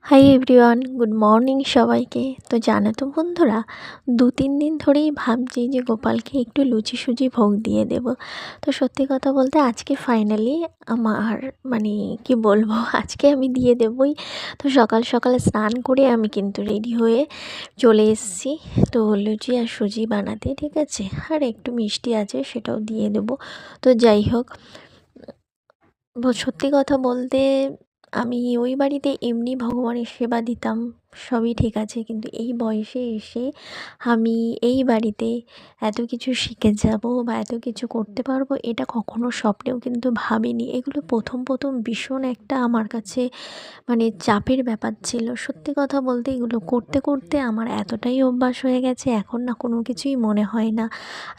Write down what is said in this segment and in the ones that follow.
Hi everyone, good morning সবাইকে। তো জানো তো বন্ধুরা, 2-3 দিন ধরেই ভাবছি যে গোপালকে একটু লুচি সুজি ভোগ দিয়ে দেব। তো সত্যি কথা বলতে আজকে ফাইনালি আমার মানে কি বলবো, আজকে আমি দিয়ে দেবই। তো সকাল সকাল স্নান করে আমি কিন্তু রেডি হয়ে চলে এসেছি তো লুচি আর সুজি বানাতে, ঠিক আছে। আর একটু মিষ্টি আছে, সেটাও দিয়ে দেবো। তো যাই হোক, সত্যি কথা বলতে আমি ওই বাড়িতে এমনি ভগবানের সেবা দিতাম, সবই ঠিক আছে, কিন্তু এই বয়সে এসে আমি এই বাড়িতে এত কিছু শিখে যাব বা এত কিছু করতে পারবো, এটা কখনো স্বপ্নেও কিন্তু ভাবিনি। এগুলো প্রথম প্রথম ভীষণ একটা আমার কাছে চাপের ব্যাপার ছিল। সত্যি কথা বলতে এগুলো করতে করতে আমার এতটাই অভ্যাস হয়ে গেছে, এখন না কোনো কিছুই মনে হয় না।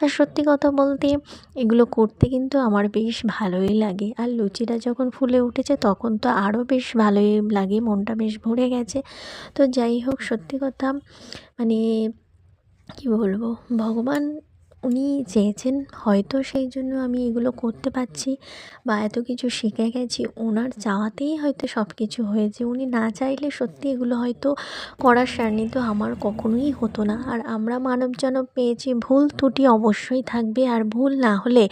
আর সত্যি কথা বলতে এগুলো করতে কিন্তু আমার বেশ ভালোই লাগে। আর লুচিটা যখন ফুলে উঠেছে তখন তো আরও বেশ ভালোই লাগে, মনটা বেশ ভরে গেছে। তো যাই হোক, সত্যি কথা মানে কি বলবো, ভগবান উনি চেয়েছেন হয়তো, সেই জন্য আমি এগুলো করতে পারছি বা এত কিছু শিখে গেছি। ওনার চাওয়াতেই হয়তো সব কিছু হয়েছে। উনি না চাইলে সত্যি এগুলো হয়তো করার সান্নিধ্য আমার কখনোই হতো না। আর আমরা মানব জনম পেয়েছি, ভুল ত্রুটি অবশ্যই থাকবে, আর ভুল না হলে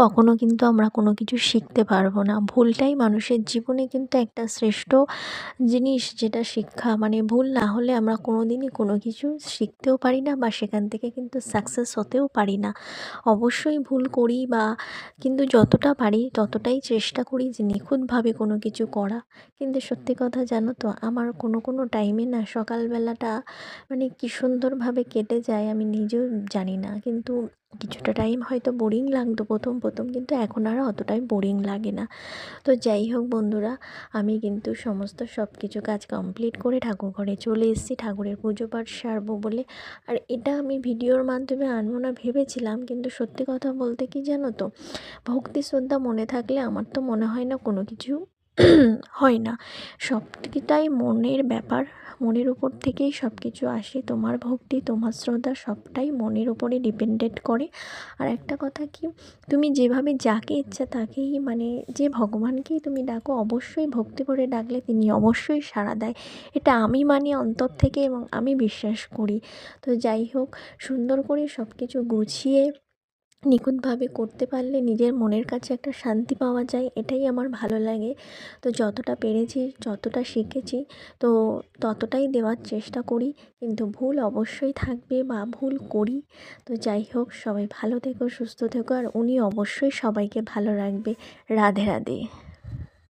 কখনো কিন্তু আমরা কোনো কিছু শিখতে পারবো না। ভুলটাই মানুষের জীবনে কিন্তু একটা শ্রেষ্ঠ জিনিস, যেটা শিক্ষা। ভুল না হলে আমরা কোনো দিনই কোনো কিছু শিখতেও পারি না বা সেখান থেকে কিন্তু সাকসেস হতেও পারি না। অবশ্যই ভুল করি কিন্তু যতটা পারি ততটাই চেষ্টা করি যে নিখুঁতভাবে কোনো কিছু করা। কিন্তু সত্যি কথা জানো তো, আমার কোনো টাইমে না সকালবেলাটা কী সুন্দরভাবে কেটে যায় আমি নিজেও জানি না। কিন্তু কিছুটা টাইম হয়তো বোরিং লাগতো প্রথম, কিন্তু এখন আর অতটাই বোরিং লাগে না। তো যাই হোক বন্ধুরা, আমি কিন্তু সমস্ত সব কিছু কাজ কমপ্লিট করে ঠাকুর ঘরে চলে এসেছি ঠাকুরের পুজো পাঠ সারবো বলে। আর এটা আমি ভিডিওর মাধ্যমে আনবো না ভেবেছিলাম, কিন্তু সত্যি কথা বলতে কি জানো তো, ভক্তি শ্রদ্ধা মনে থাকলে আমার তো মনে হয় না কোনো কিছু হয় না। সবটাই মনের ব্যাপার, মনের উপর থেকেই সব কিছু আসে। তোমার ভক্তি, তোমার শ্রদ্ধা সবটাই মনের উপরে ডিপেন্ডেন্ট করে। আর একটা কথা কি, তুমি যেভাবে যাকে ইচ্ছা তাকেই যে ভগবানকেই তুমি ডাকো, অবশ্যই ভক্তি করে ডাকলে তিনি অবশ্যই সাড়া দেয়। এটা আমি মানি অন্তর থেকে এবং আমি বিশ্বাস করি। তো যাই হোক, সুন্দর করে সব কিছু গুছিয়ে নিখুঁতভাবে করতে পারলে নিজের মনের কাছে একটা শান্তি পাওয়া যায়, এটাই আমার ভালো লাগে। তো যতটা পেরেছি, যতটা শিখেছি, তো ততটাই দেওয়ার চেষ্টা করি। কিন্তু ভুল অবশ্যই থাকবে বা ভুল করি। তো যাই হোক, সবাই ভালো থেকো, সুস্থ থেকো, আর উনি অবশ্যই সবাইকে ভালো রাখবে। রাধে রাধে।